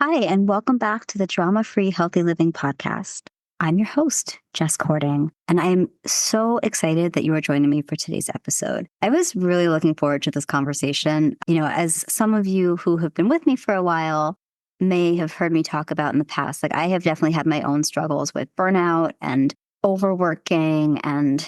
Hi, and welcome back to the Drama-Free Healthy Living podcast. I'm your host, Jess Cording, and I'm so excited that you are joining me for today's episode. I was really looking forward to this conversation. As some of you who have been with me for a while may have heard me talk about in the past, like I have definitely had my own struggles with burnout and overworking and,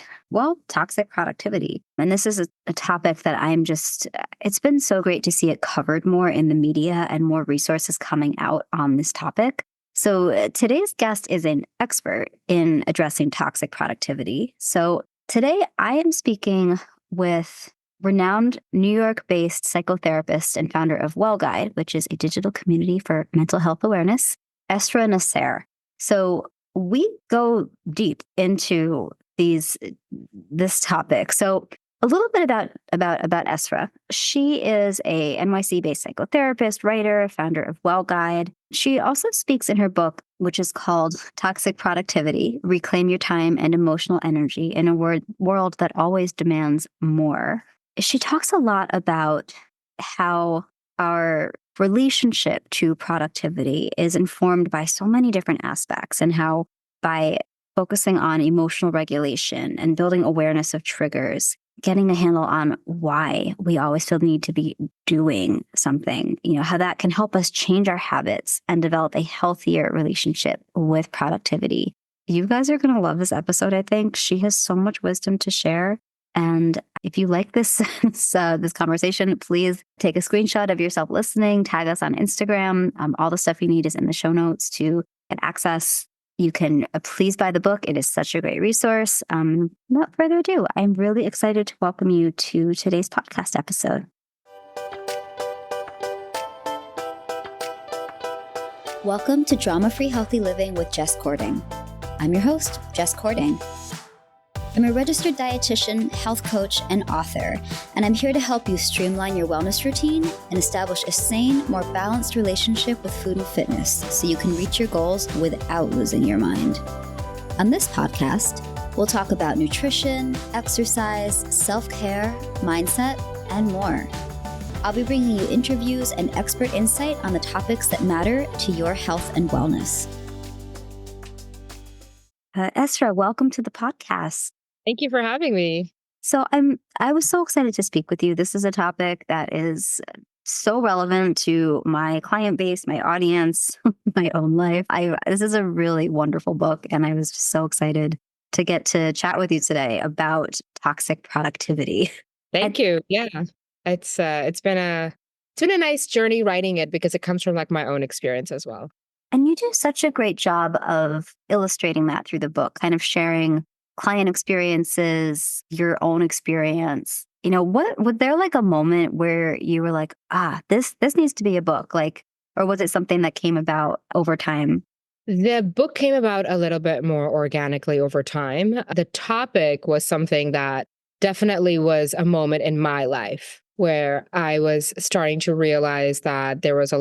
toxic productivity. And this is a topic that it's been so great to see it covered more in the media and more resources coming out on this topic. So today's guest is an expert in addressing toxic productivity. So today I am speaking with renowned New York-based psychotherapist and founder of WellGuide, which is a digital community for mental health awareness, Israa Nasir. So we go deep into this topic. So a little bit about Israa. She is a NYC-based psychotherapist, writer, founder of WellGuide. She also speaks in her book, which is called Toxic Productivity: Reclaim Your Time and Emotional Energy in a World That Always Demands More. She talks a lot about how our relationship to productivity is informed by so many different aspects, and how by focusing on emotional regulation and building awareness of triggers, getting a handle on why we always feel the need to be doing something, how that can help us change our habits and develop a healthier relationship with productivity. You guys are going to love this episode, I think. She has so much wisdom to share. And if you like this conversation, please take a screenshot of yourself listening, tag us on Instagram. All the stuff you need is in the show notes to get access. You can please buy the book. It is such a great resource. Without further ado, I'm really excited to welcome you to today's podcast episode. Welcome to Drama-Free Healthy Living with Jess Cording. I'm your host, Jess Cording. I'm a registered dietitian, health coach, and author, and I'm here to help you streamline your wellness routine and establish a sane, more balanced relationship with food and fitness so you can reach your goals without losing your mind. On this podcast, we'll talk about nutrition, exercise, self-care, mindset, and more. I'll be bringing you interviews and expert insight on the topics that matter to your health and wellness. Israa, welcome to the podcast. Thank you for having me. So I was so excited to speak with you. This is a topic that is so relevant to my client base, my audience, my own life. This is a really wonderful book, and I was just so excited to get to chat with you today about toxic productivity. Thank you. Yeah, it's been a nice journey writing it because it comes from like my own experience as well. And you do such a great job of illustrating that through the book, kind of sharing client experiences, your own experience. Was there like a moment where you were like, this needs to be a book, or was it something that came about over time? The book came about a little bit more organically over time. The topic was something that definitely was a moment in my life where I was starting to realize that there was there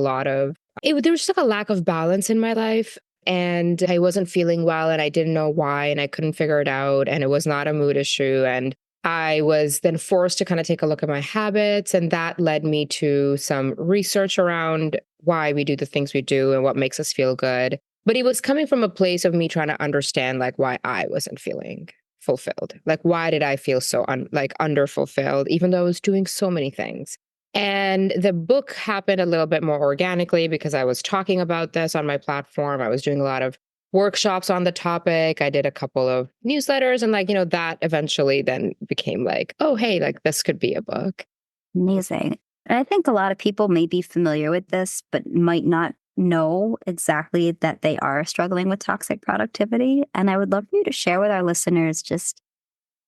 was just like a lack of balance in my life. And I wasn't feeling well and I didn't know why and I couldn't figure it out. And it was not a mood issue. And I was then forced to kind of take a look at my habits. And that led me to some research around why we do the things we do and what makes us feel good. But it was coming from a place of me trying to understand like why I wasn't feeling fulfilled. Like, why did I feel so underfulfilled, even though I was doing so many things? And the book happened a little bit more organically because I was talking about this on my platform. I was doing a lot of workshops on the topic. I did a couple of newsletters and that eventually then became like, oh, hey, like this could be a book. Amazing. And I think a lot of people may be familiar with this, but might not know exactly that they are struggling with toxic productivity. And I would love for you to share with our listeners just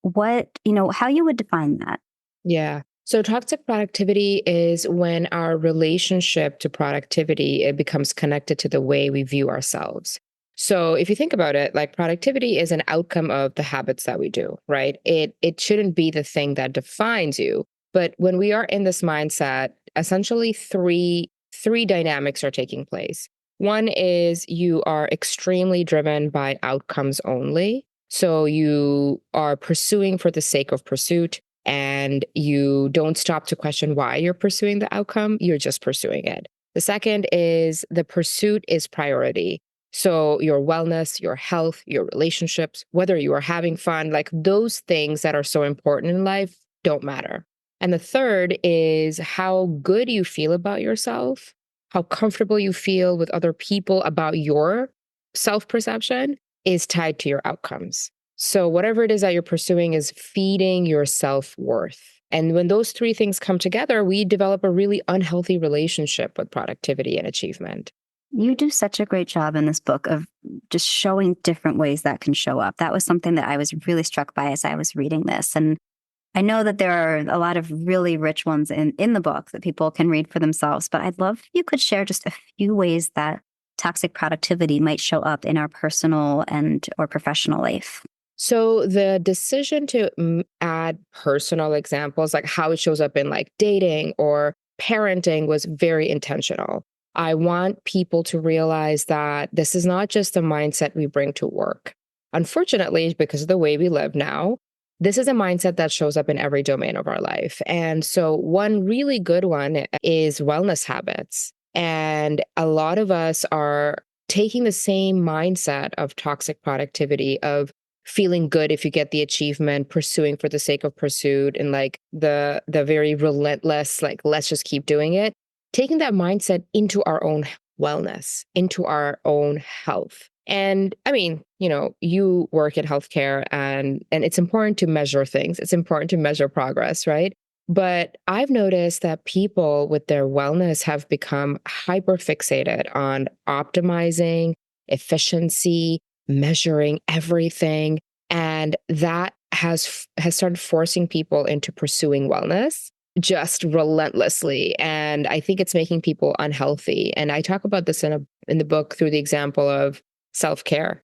how you would define that. Yeah. So toxic productivity is when our relationship to productivity, it becomes connected to the way we view ourselves. So if you think about it, like productivity is an outcome of the habits that we do, right? It shouldn't be the thing that defines you. But when we are in this mindset, essentially three dynamics are taking place. One is you are extremely driven by outcomes only. So you are pursuing for the sake of pursuit. And you don't stop to question why you're pursuing the outcome. You're just pursuing it. The second is the pursuit is priority. So your wellness, your health, your relationships, whether you are having fun, like those things that are so important in life don't matter. And the third is how good you feel about yourself, how comfortable you feel with other people about your self perception is tied to your outcomes. So, whatever it is that you're pursuing is feeding your self worth. And when those three things come together, we develop a really unhealthy relationship with productivity and achievement. You do such a great job in this book of just showing different ways that can show up. That was something that I was really struck by as I was reading this. And I know that there are a lot of really rich ones in the book that people can read for themselves, but I'd love if you could share just a few ways that toxic productivity might show up in our personal and or professional life. So the decision to add personal examples, like how it shows up in like dating or parenting, was very intentional. I want people to realize that this is not just a mindset we bring to work. Unfortunately, because of the way we live now, this is a mindset that shows up in every domain of our life. And so one really good one is wellness habits. And a lot of us are taking the same mindset of toxic productivity, of feeling good if you get the achievement, pursuing for the sake of pursuit, and like the very relentless, like, let's just keep doing it, taking that mindset into our own wellness, into our own health. And I mean, you work in healthcare and it's important to measure things. It's important to measure progress, right? But I've noticed that people with their wellness have become hyper fixated on optimizing efficiency, measuring everything. And that has started forcing people into pursuing wellness just relentlessly. And I think it's making people unhealthy. And I talk about this in the book through the example of self-care,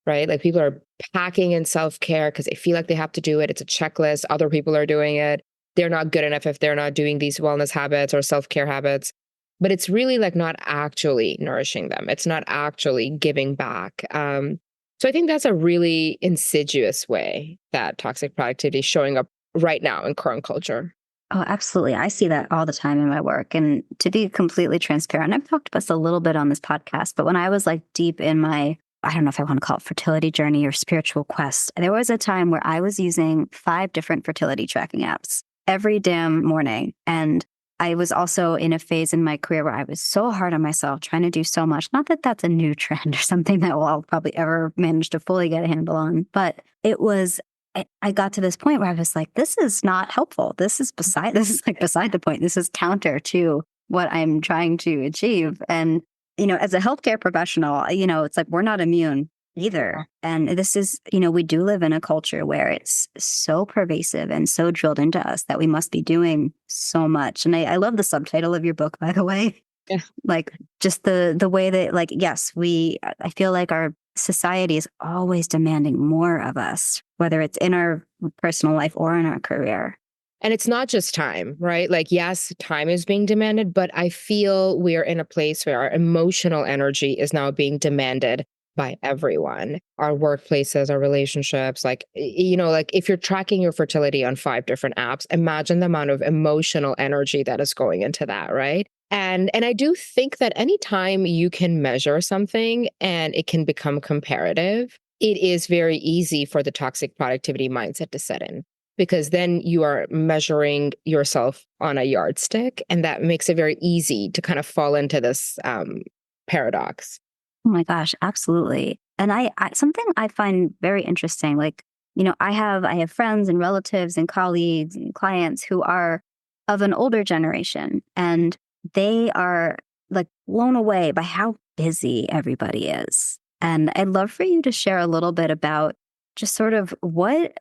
right? Like people are packing in self-care because they feel like they have to do it. It's a checklist. Other people are doing it. They're not good enough if they're not doing these wellness habits or self-care habits. But it's really like not actually nourishing them. It's not actually giving back. So I think that's a really insidious way that toxic productivity is showing up right now in current culture. Oh, absolutely. I see that all the time in my work. And to be completely transparent, I've talked about this a little bit on this podcast, but when I was like deep in my, I don't know if I want to call it fertility journey or spiritual quest, there was a time where I was using 5 different fertility tracking apps every damn morning. And I was also in a phase in my career where I was so hard on myself, trying to do so much. Not that that's a new trend or something that I'll probably ever manage to fully get a handle on, but it was, I got to this point where I was like, this is not helpful. This is beside the point. This is counter to what I'm trying to achieve. And, as a healthcare professional, it's like, we're not immune either. And this is, we do live in a culture where it's so pervasive and so drilled into us that we must be doing so much. And I love the subtitle of your book, by the way. Yeah. Like just the way that, like, yes, I feel like our society is always demanding more of us, whether it's in our personal life or in our career. And it's not just time, right? Like, yes, time is being demanded, but I feel we're in a place where our emotional energy is now being demanded by everyone, our workplaces, our relationships. Like, like if you're tracking your fertility on 5 different apps, imagine the amount of emotional energy that is going into that, right? And I do think that anytime you can measure something and it can become comparative, it is very easy for the toxic productivity mindset to set in, because then you are measuring yourself on a yardstick, and that makes it very easy to kind of fall into this paradox. Oh my gosh, absolutely. And I something I find very interesting, like, I have friends and relatives and colleagues and clients who are of an older generation, and they are like blown away by how busy everybody is. And I'd love for you to share a little bit about just sort of what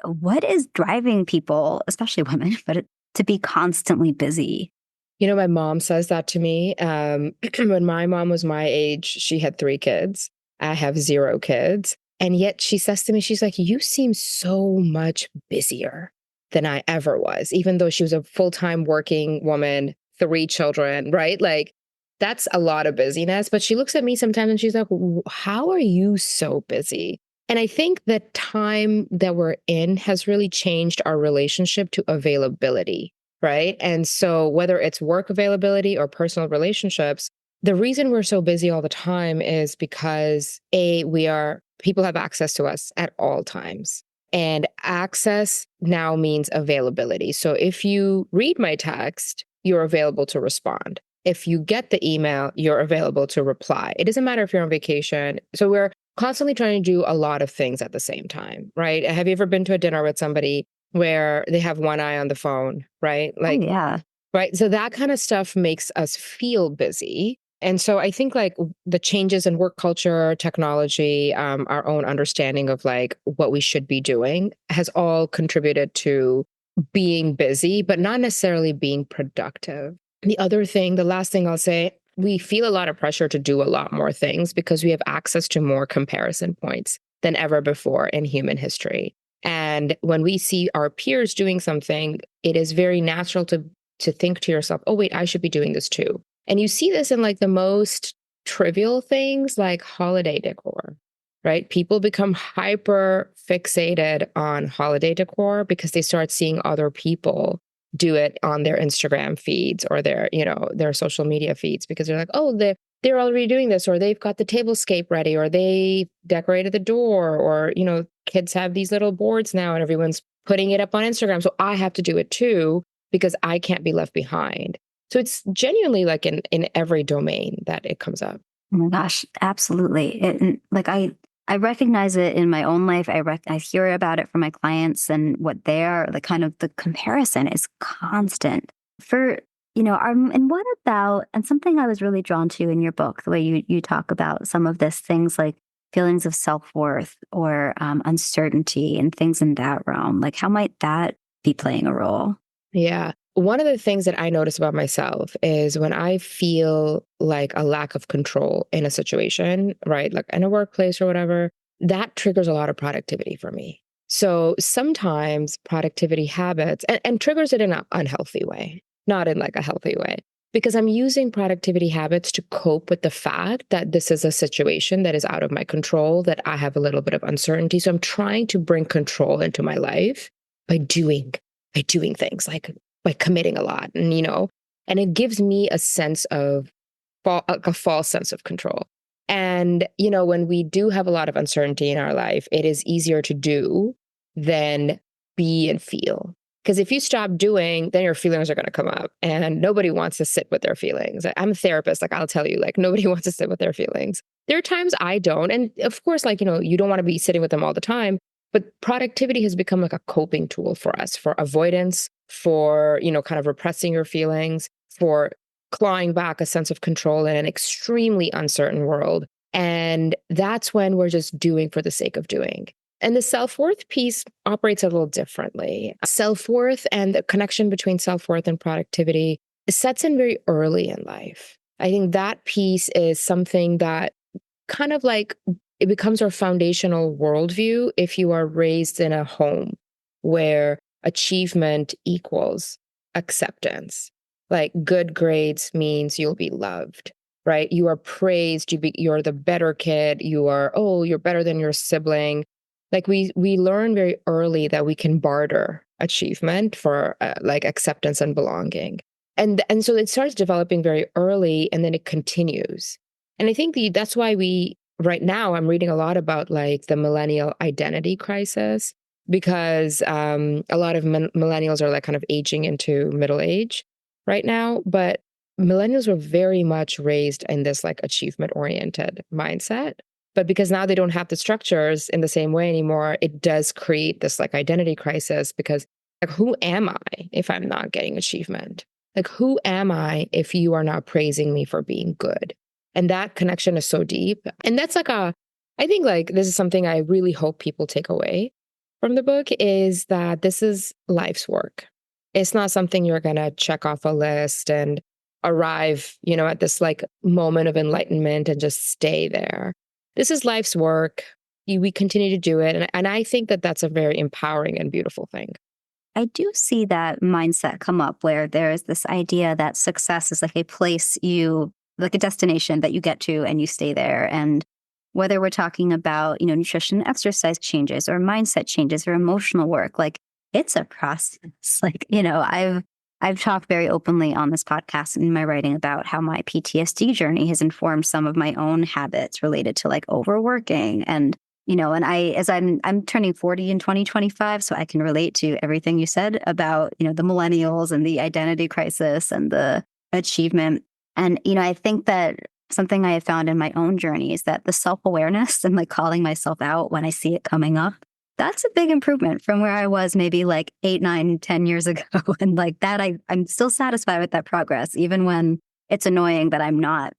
is driving people, especially women, but to be constantly busy. My mom says that to me. When my mom was my age, she had 3 kids. I have 0 kids. And yet she says to me, she's like, you seem so much busier than I ever was, even though she was a full-time working woman, 3 children, right? Like, that's a lot of busyness. But she looks at me sometimes and she's like, how are you so busy? And I think the time that we're in has really changed our relationship to availability, right? And so whether it's work availability or personal relationships, the reason we're so busy all the time is because people have access to us at all times. And access now means availability. So if you read my text, you're available to respond. If you get the email, you're available to reply. It doesn't matter if you're on vacation. So we're constantly trying to do a lot of things at the same time, right? Have you ever been to a dinner with somebody where they have one eye on the phone, right? Oh, yeah. Right. So that kind of stuff makes us feel busy. And so I think like the changes in work culture, technology, our own understanding of like what we should be doing has all contributed to being busy, but not necessarily being productive. The last thing I'll say, we feel a lot of pressure to do a lot more things because we have access to more comparison points than ever before in human history. And when we see our peers doing something, it is very natural to think to yourself, oh, wait, I should be doing this too. And you see this in like the most trivial things like holiday decor, right? People become hyper fixated on holiday decor because they start seeing other people do it on their Instagram feeds or their social media feeds because they're like, oh, they're already doing this, or they've got the tablescape ready, or they decorated the door, or, kids have these little boards now and everyone's putting it up on Instagram. So I have to do it too because I can't be left behind. So it's genuinely like in every domain that it comes up. Oh my gosh, absolutely. I recognize it in my own life. I hear about it from my clients, and what they are, the kind of the comparison is constant. And what about, and something I was really drawn to in your book, the way you talk about some of this things like feelings of self-worth or uncertainty and things in that realm. Like, how might that be playing a role? Yeah. One of the things that I notice about myself is when I feel like a lack of control in a situation, right? Like in a workplace or whatever, that triggers a lot of productivity for me. So sometimes productivity habits and triggers it in an unhealthy way, not in like a healthy way, because I'm using productivity habits to cope with the fact that this is a situation that is out of my control, that I have a little bit of uncertainty. So I'm trying to bring control into my life by doing things like by committing a lot, and it gives me a sense of a false sense of control. And, when we do have a lot of uncertainty in our life, it is easier to do than be and feel. Because if you stop doing, then your feelings are going to come up, and nobody wants to sit with their feelings. I'm a therapist. Like, I'll tell you, like, nobody wants to sit with their feelings. There are times I don't. And of course, like, you don't want to be sitting with them all the time. But productivity has become like a coping tool for us, for avoidance, for, kind of repressing your feelings, for clawing back a sense of control in an extremely uncertain world. And that's when we're just doing for the sake of doing. And the self-worth piece operates a little differently. Self-worth and the connection between self-worth and productivity sets in very early in life. I think that piece is something that kind of like it becomes our foundational worldview if you are raised in a home where achievement equals acceptance. Like good grades means you'll be loved, right? You are praised. You're the better kid. You're better than your sibling. Like we learn very early that we can barter achievement for like acceptance and belonging. And so it starts developing very early, and then it continues. And I think that's why right now I'm reading a lot about like the millennial identity crisis, because a lot of millennials are like kind of aging into middle age right now. But millennials were very much raised in this like achievement oriented mindset. But because now they don't have the structures in the same way anymore, it does create this like identity crisis, because like, who am I if I'm not getting achievement? Like, who am I if you are not praising me for being good? And that connection is so deep. And that's like I think like this is something I really hope people take away from the book, is that this is life's work. It's not something you're going to check off a list and arrive, at this like moment of enlightenment and just stay there. This is life's work. We continue to do it. And I think that that's a very empowering and beautiful thing. I do see that mindset come up where there is this idea that success is like a place like a destination that you get to and you stay there. And whether we're talking about, nutrition, exercise changes or mindset changes or emotional work, like it's a process. Like, I've talked very openly on this podcast and in my writing about how my PTSD journey has informed some of my own habits related to like overworking and and I'm turning 40 in 2025, so I can relate to everything you said about, the millennials and the identity crisis and the achievement. And, I think that something I have found in my own journey is that the self-awareness and like calling myself out when I see it coming up, that's a big improvement from where I was maybe like 8, 9, 10 years ago. And like that, I'm still satisfied with that progress, even when it's annoying that I'm not,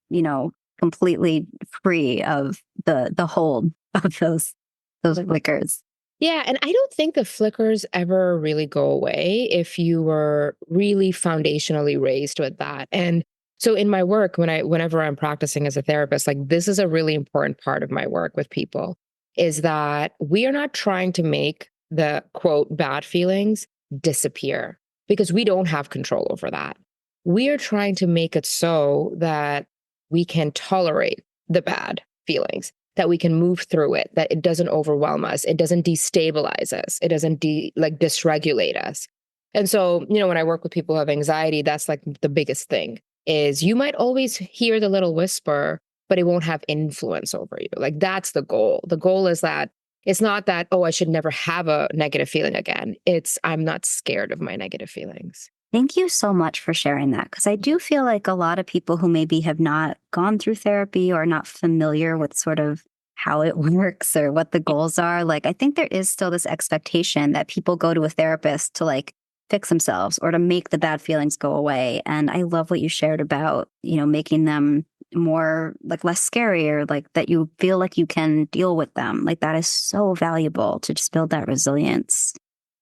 completely free of the hold of those flickers. Yeah, and I don't think the flickers ever really go away if you were really foundationally raised with that. And so in my work, whenever I'm practicing as a therapist, like this is a really important part of my work with people, is that we are not trying to make the quote bad feelings disappear because we don't have control over that. We are trying to make it so that we can tolerate the bad feelings, that we can move through it, that it doesn't overwhelm us, it doesn't destabilize us, it doesn't dysregulate us. And so, when I work with people who have anxiety, that's like the biggest thing is you might always hear the little whisper, but it won't have influence over you. Like that's the goal. The goal is that it's not that, oh, I should never have a negative feeling again. It's I'm not scared of my negative feelings. Thank you so much for sharing that. Because I do feel like a lot of people who maybe have not gone through therapy or not familiar with sort of how it works or what the goals are, like I think there is still this expectation that people go to a therapist to like fix themselves or to make the bad feelings go away. And I love what you shared about, making them more like less scary or like that you feel like you can deal with them. Like that is so valuable to just build that resilience.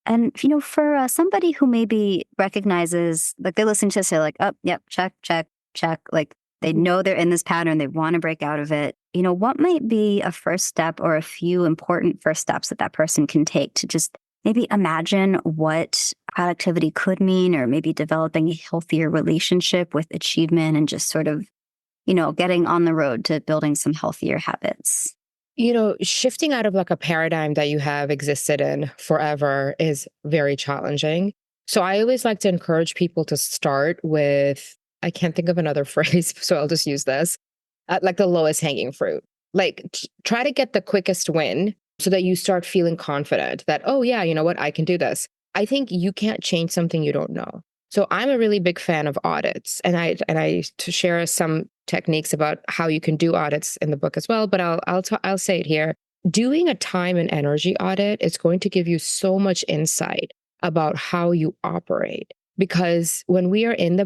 And, for somebody who maybe recognizes, like they listen to say like, oh, yep, check, check, check. Like they know they're in this pattern. They want to break out of it. What might be a first step or a few important first steps that person can take to just maybe imagine what productivity could mean, or maybe developing a healthier relationship with achievement and just sort of, getting on the road to building some healthier habits? Shifting out of like a paradigm that you have existed in forever is very challenging. So I always like to encourage people to start with, I can't think of another phrase, so I'll just use this, like the lowest hanging fruit. Like try to get the quickest win so that you start feeling confident that, oh yeah, you know what, I can do this. I think you can't change something you don't know. So I'm a really big fan of audits, and I to share some techniques about how you can do audits in the book as well. But I'll say it here. Doing a time and energy audit is going to give you so much insight about how you operate. Because when we are in the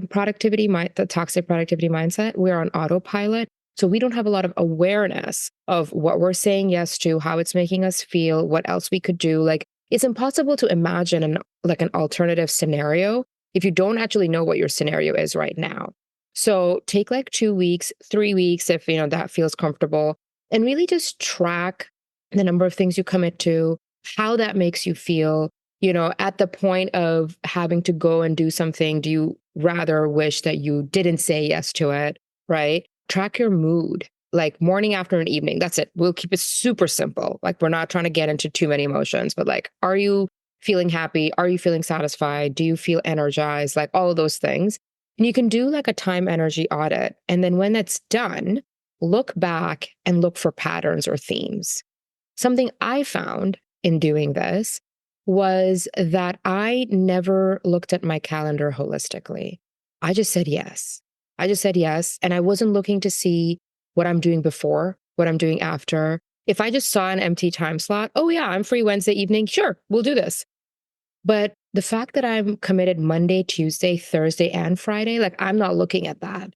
toxic productivity mindset, we're on autopilot. So we don't have a lot of awareness of what we're saying yes to, how it's making us feel, what else we could do. Like it's impossible to imagine an alternative scenario if you don't actually know what your scenario is right now. So take like 2 weeks, 3 weeks, if that feels comfortable, and really just track the number of things you commit to, how that makes you feel. At the point of having to go and do something, do you rather wish that you didn't say yes to it, right? Track your mood, like morning, afternoon, evening. That's it. We'll keep it super simple. Like we're not trying to get into too many emotions, but like, are you feeling happy? Are you feeling satisfied? Do you feel energized? Like all of those things. And you can do like a time energy audit. And then when that's done, look back and look for patterns or themes. Something I found in doing this was that I never looked at my calendar holistically. I just said yes. I just said yes. And I wasn't looking to see what I'm doing before, what I'm doing after. If I just saw an empty time slot, oh yeah, I'm free Wednesday evening. Sure, we'll do this. But the fact that I'm committed Monday, Tuesday, Thursday, and Friday, like I'm not looking at that.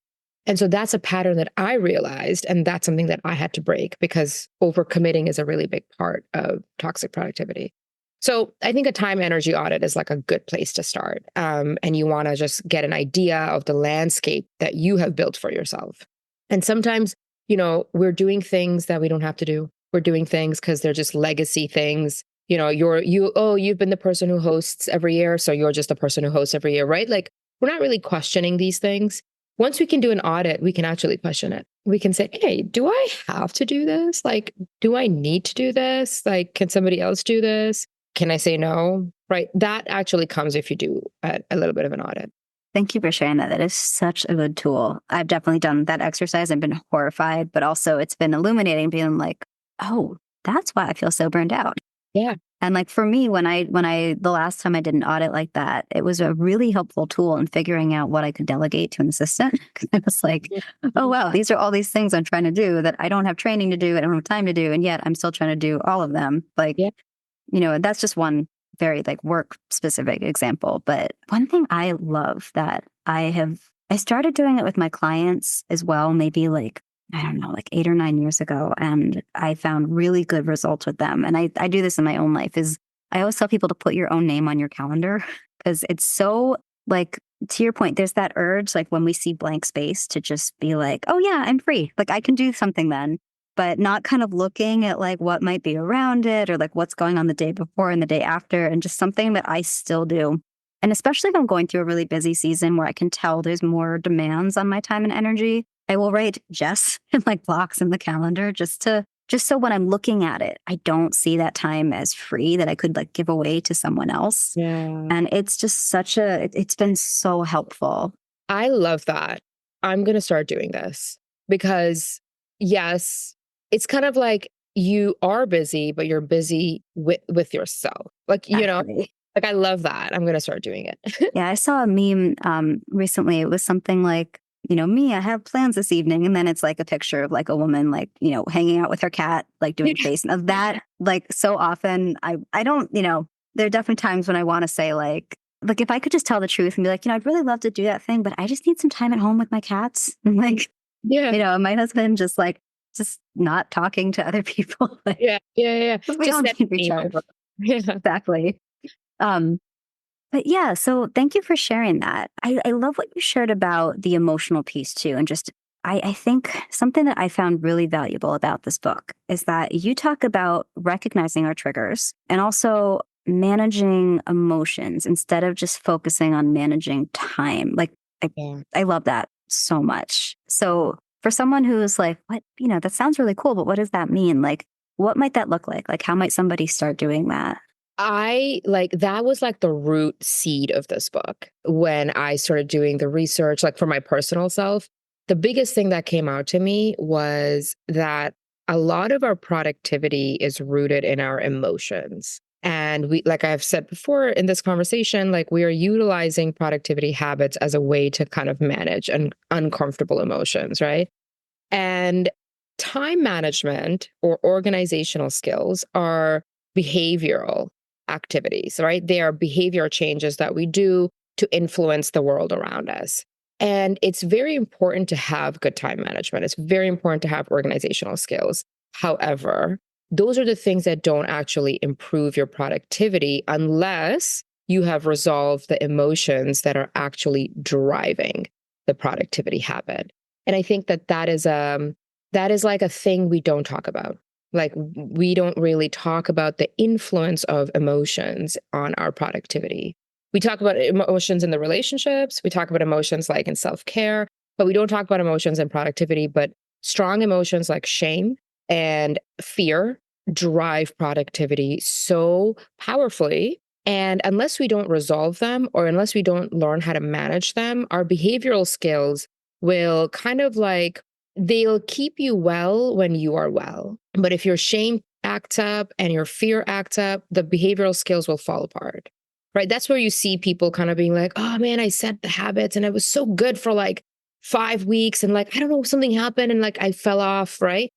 And so that's a pattern that I realized. And that's something that I had to break because overcommitting is a really big part of toxic productivity. So I think a time energy audit is like a good place to start. And you want to just get an idea of the landscape that you have built for yourself. And sometimes, we're doing things that we don't have to do. We're doing things because they're just legacy things. You've been the person who hosts every year, so you're just the person who hosts every year, right? Like we're not really questioning these things. Once we can do an audit, we can actually question it. We can say, hey, do I have to do this? Like, do I need to do this? Like, can somebody else do this? Can I say no? Right? That actually comes if you do a little bit of an audit. Thank you for sharing that. That is such a good tool. I've definitely done that exercise and been horrified, but also it's been illuminating, being like, oh, that's why I feel so burned out. Yeah. And like for me, the last time I did an audit like that, it was a really helpful tool in figuring out what I could delegate to an assistant. Cause I was like, oh, wow, these are all these things I'm trying to do that I don't have training to do. I don't have time to do. And yet I'm still trying to do all of them. Like, Yeah. that's just one very like work specific example. But one thing I love that I started doing it with my clients as well, maybe like, I don't know, like 8 or 9 years ago. And I found really good results with them. And I do this in my own life is I always tell people to put your own name on your calendar because it's so like, to your point, there's that urge, like when we see blank space to just be like, oh yeah, I'm free. Like I can do something then, but not kind of looking at like what might be around it or like what's going on the day before and the day after and just something that I still do. And especially if I'm going through a really busy season where I can tell there's more demands on my time and energy, I will write Jess in like blocks in the calendar just so when I'm looking at it, I don't see that time as free that I could like give away to someone else. Yeah. And it's just it's been so helpful. I love that. I'm going to start doing this because yes, it's kind of like you are busy, but you're busy with yourself. Like, Actually. like I love that. I'm going to start doing it. Yeah, I saw a meme recently. It was something like, me, I have plans this evening. And then it's like a picture of like a woman, like, hanging out with her cat, like doing face. And that, like, so often I don't, there are definitely times when I want to say like if I could just tell the truth and be like, I'd really love to do that thing, but I just need some time at home with my cats. And like, yeah. My husband just not talking to other people. Like, Yeah. we all need recharge. Yeah. Exactly. But yeah, so thank you for sharing that. I love what you shared about the emotional piece too. And just, I think something that I found really valuable about this book is that you talk about recognizing our triggers and also managing emotions instead of just focusing on managing time. Like, I love that so much. So for someone who's like, what, that sounds really cool, but what does that mean? Like, what might that look like? Like, how might somebody start doing that? That was like the root seed of this book when I started doing the research, like for my personal self. The biggest thing that came out to me was that a lot of our productivity is rooted in our emotions. And we, like I've said before in this conversation, like we are utilizing productivity habits as a way to kind of manage uncomfortable emotions, right? And time management or organizational skills are behavioral activities, right? They are behavior changes that we do to influence the world around us. And it's very important to have good time management. It's very important to have organizational skills. However, those are the things that don't actually improve your productivity unless you have resolved the emotions that are actually driving the productivity habit. And I think that is like a thing we don't talk about. Like we don't really talk about the influence of emotions on our productivity. We talk about emotions in the relationships. We talk about emotions like in self-care, but we don't talk about emotions in productivity. But strong emotions like shame and fear drive productivity so powerfully. And unless we don't resolve them or unless we don't learn how to manage them, our behavioral skills will kind of like, they'll keep you well when you are well. But if your shame acts up and your fear acts up, the behavioral skills will fall apart, right? That's where you see people kind of being like, oh man, I set the habits and it was so good for like 5 weeks. And like, I don't know, something happened and like I fell off, right?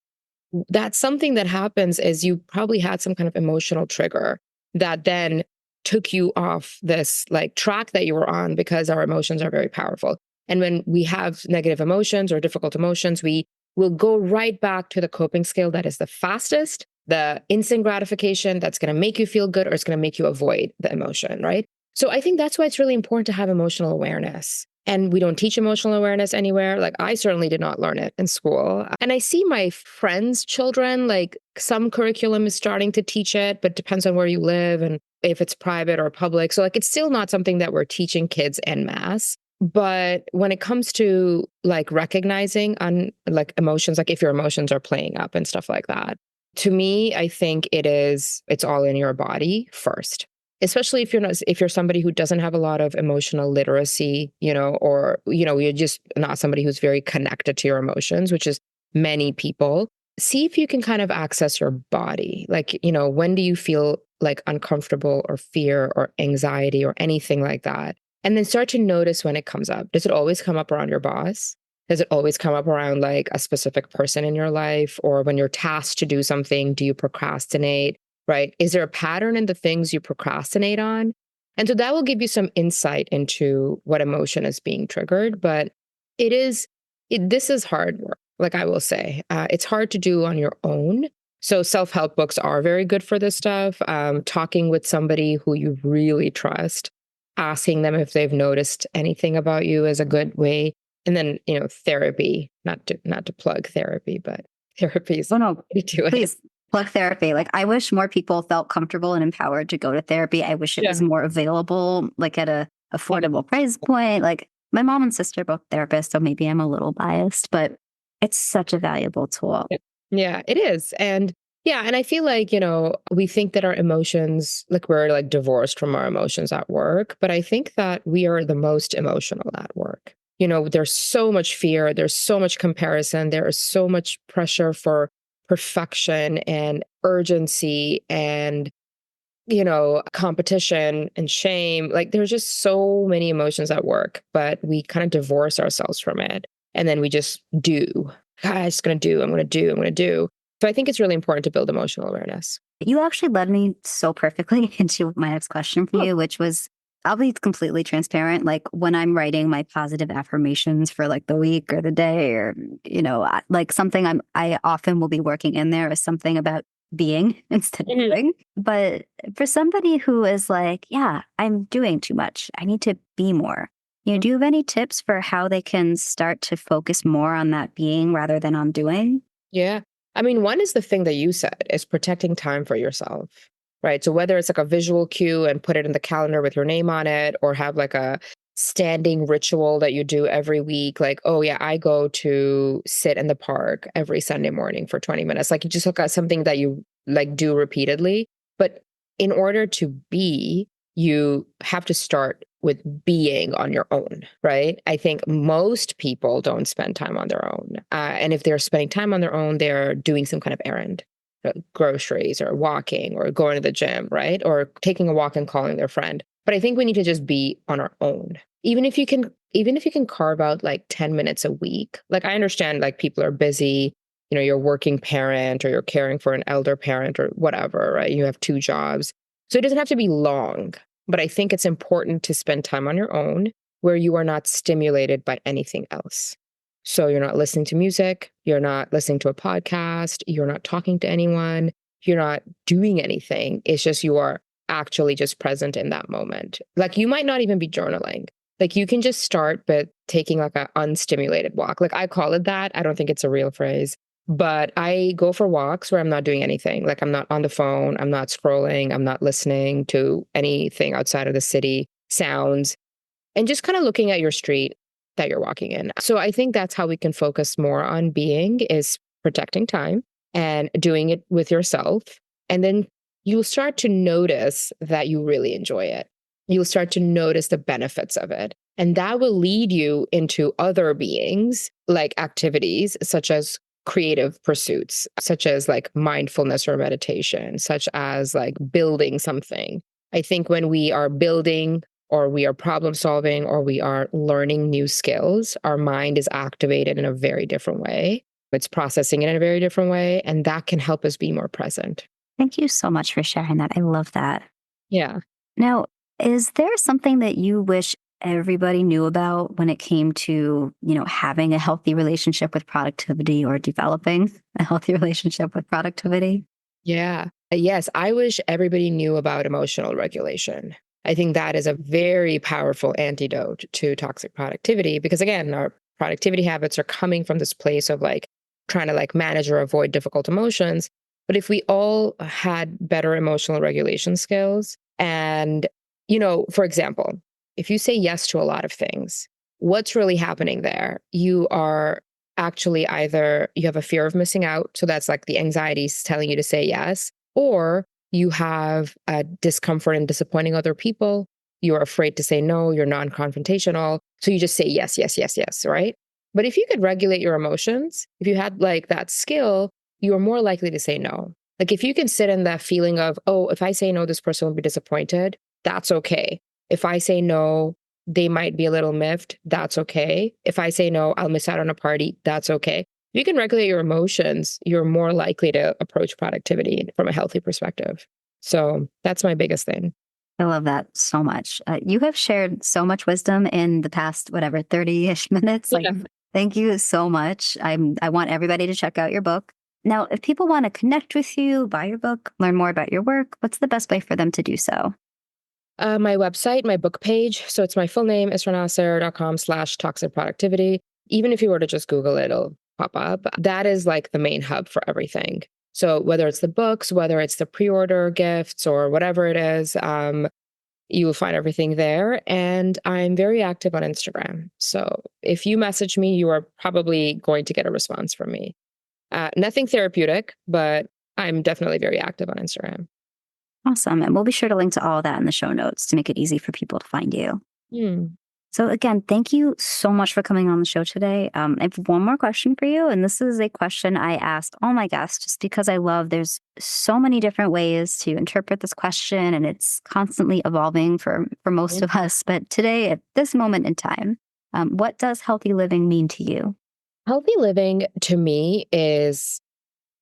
That's something that happens is you probably had some kind of emotional trigger that then took you off this like track that you were on because our emotions are very powerful. And when we have negative emotions or difficult emotions, we will go right back to the coping skill that is the fastest, the instant gratification that's going to make you feel good or it's going to make you avoid the emotion, right? So I think that's why it's really important to have emotional awareness. And we don't teach emotional awareness anywhere. Like I certainly did not learn it in school. And I see my friends' children, like some curriculum is starting to teach it, but depends on where you live and if it's private or public. So like it's still not something that we're teaching kids en masse. But when it comes to like recognizing on like emotions, like if your emotions are playing up and stuff like that, to me, I think it's all in your body first. especially if you're somebody who doesn't have a lot of emotional literacy, or, you're just not somebody who's very connected to your emotions, which is many people. See if you can kind of access your body. Like, when do you feel like uncomfortable or fear or anxiety or anything like that? And then start to notice when it comes up. Does it always come up around your boss? Does it always come up around like a specific person in your life? Or when you're tasked to do something, do you procrastinate? Right? Is there a pattern in the things you procrastinate on? And so that will give you some insight into what emotion is being triggered. But this is hard work. Like I will say, it's hard to do on your own. So self-help books are very good for this stuff. Talking with somebody who you really trust, asking them if they've noticed anything about you is a good way. And then, therapy, not to plug therapy, but therapy is Oh, no, to do it. please plug therapy. Like, I wish more people felt comfortable and empowered to go to therapy. I wish it was more available, like at a affordable price point. Like, my mom and sister are both therapists, so maybe I'm a little biased, but it's such a valuable tool. Yeah, it is. And yeah, and I feel like, we think that our emotions, like we're like divorced from our emotions at work, but I think that we are the most emotional at work. There's so much fear, there's so much comparison, there is so much pressure for perfection and urgency and, competition and shame. Like there's just so many emotions at work, but we kind of divorce ourselves from it. And then we just do. I'm just going to do, I'm going to do, I'm going to do. So I think it's really important to build emotional awareness. You actually led me so perfectly into my next question for you, which was, I'll be completely transparent. Like when I'm writing my positive affirmations for like the week or the day, or, like something I often will be working in there is something about being instead of doing. But for somebody who is like, yeah, I'm doing too much, I need to be more. Do you have any tips for how they can start to focus more on that being rather than on doing? Yeah. I mean, one is the thing that you said is protecting time for yourself, right? So whether it's like a visual cue and put it in the calendar with your name on it, or have like a standing ritual that you do every week, like, oh yeah, I go to sit in the park every Sunday morning for 20 minutes. Like you just look at something that you like do repeatedly. But in order to be, you have to start with being on your own, right? I think most people don't spend time on their own. And if they're spending time on their own, they're doing some kind of errand, groceries or walking or going to the gym, right? Or taking a walk and calling their friend. But I think we need to just be on our own. Even if you can carve out like 10 minutes a week. Like I understand like people are busy, you're a working parent or you're caring for an elder parent or whatever, right? You have 2 jobs. So it doesn't have to be long. But I think it's important to spend time on your own where you are not stimulated by anything else. So you're not listening to music, you're not listening to a podcast, you're not talking to anyone, you're not doing anything. It's just you are actually just present in that moment. Like you might not even be journaling. Like you can just start with taking like an unstimulated walk. Like I call it that. I don't think it's a real phrase. But I go for walks where I'm not doing anything. Like I'm not on the phone, I'm not scrolling, I'm not listening to anything outside of the city sounds, and just kind of looking at your street that you're walking in. So I think that's how we can focus more on being, is protecting time and doing it with yourself. And then you'll start to notice that you really enjoy it. You'll start to notice the benefits of it. And that will lead you into other beings, like activities such as creative pursuits, such as like mindfulness or meditation, such as like building something. I think when we are building or we are problem solving or we are learning new skills, our mind is activated in a very different way. It's processing it in a very different way. And that can help us be more present. Thank you so much for sharing that. I love that. Yeah. Now, is there something that you wish everybody knew about when it came to, having a healthy relationship with productivity or developing a healthy relationship with productivity? Yeah. Yes. I wish everybody knew about emotional regulation. I think that is a very powerful antidote to toxic productivity because, again, our productivity habits are coming from this place of like trying to like manage or avoid difficult emotions. But if we all had better emotional regulation skills and, for example, if you say yes to a lot of things, what's really happening there? You are actually either you have a fear of missing out. So that's like the anxieties telling you to say yes, or you have a discomfort in disappointing other people, you're afraid to say no, you're non-confrontational. So you just say yes, yes, yes, yes, right? But if you could regulate your emotions, if you had like that skill, you're more likely to say no. Like if you can sit in that feeling of, oh, if I say no, this person will be disappointed, that's okay. If I say no, they might be a little miffed, that's okay. If I say no, I'll miss out on a party, that's okay. If you can regulate your emotions, you're more likely to approach productivity from a healthy perspective. So that's my biggest thing. I love that so much. You have shared so much wisdom in the past, whatever, 30-ish minutes. Like, Yeah. thank you so much. I want everybody to check out your book. Now, if people want to connect with you, buy your book, learn more about your work, what's the best way for them to do so? My website, my book page. So it's my full name, israhnasir.com/toxic productivity. Even if you were to just Google it, it'll pop up. That is like the main hub for everything. So whether it's the books, whether it's the pre-order gifts or whatever it is, you will find everything there. And I'm very active on Instagram. So if you message me, you are probably going to get a response from me. Nothing therapeutic, but I'm definitely very active on Instagram. Awesome. And we'll be sure to link to all of that in the show notes to make it easy for people to find you. Hmm. So again, thank you so much for coming on the show today. I have one more question for you. And this is a question I asked all my guests just because I love there's so many different ways to interpret this question and it's constantly evolving for most of us. But today, at this moment in time, what does healthy living mean to you? Healthy living to me is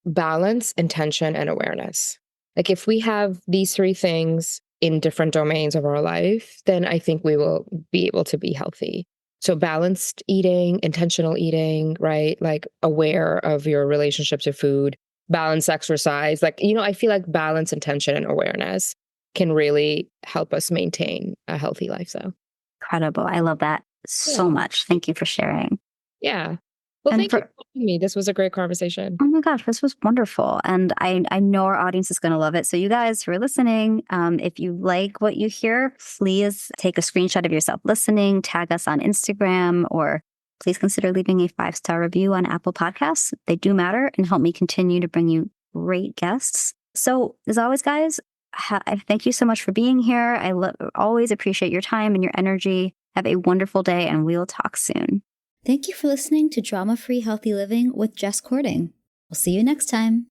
balance, intention, and awareness. Like if we have these three things in different domains of our life, then I think we will be able to be healthy. So balanced eating, intentional eating, right? Like aware of your relationship to food, balanced exercise. Like, I feel like balance, intention, and awareness can really help us maintain a healthy lifestyle. Incredible. I love that so Yeah. much. Thank you for sharing. Yeah. Well, And thank you for for having me. This was a great conversation. Oh my gosh, this was wonderful. And I know our audience is going to love it. So, you guys who are listening, if you like what you hear, please take a screenshot of yourself listening, tag us on Instagram, or please consider leaving a 5-star review on Apple Podcasts. They do matter and help me continue to bring you great guests. So, as always, guys, I thank you so much for being here. I always appreciate your time and your energy. Have a wonderful day, and we'll talk soon. Thank you for listening to Drama Free Healthy Living with Jess Cording. We'll see you next time.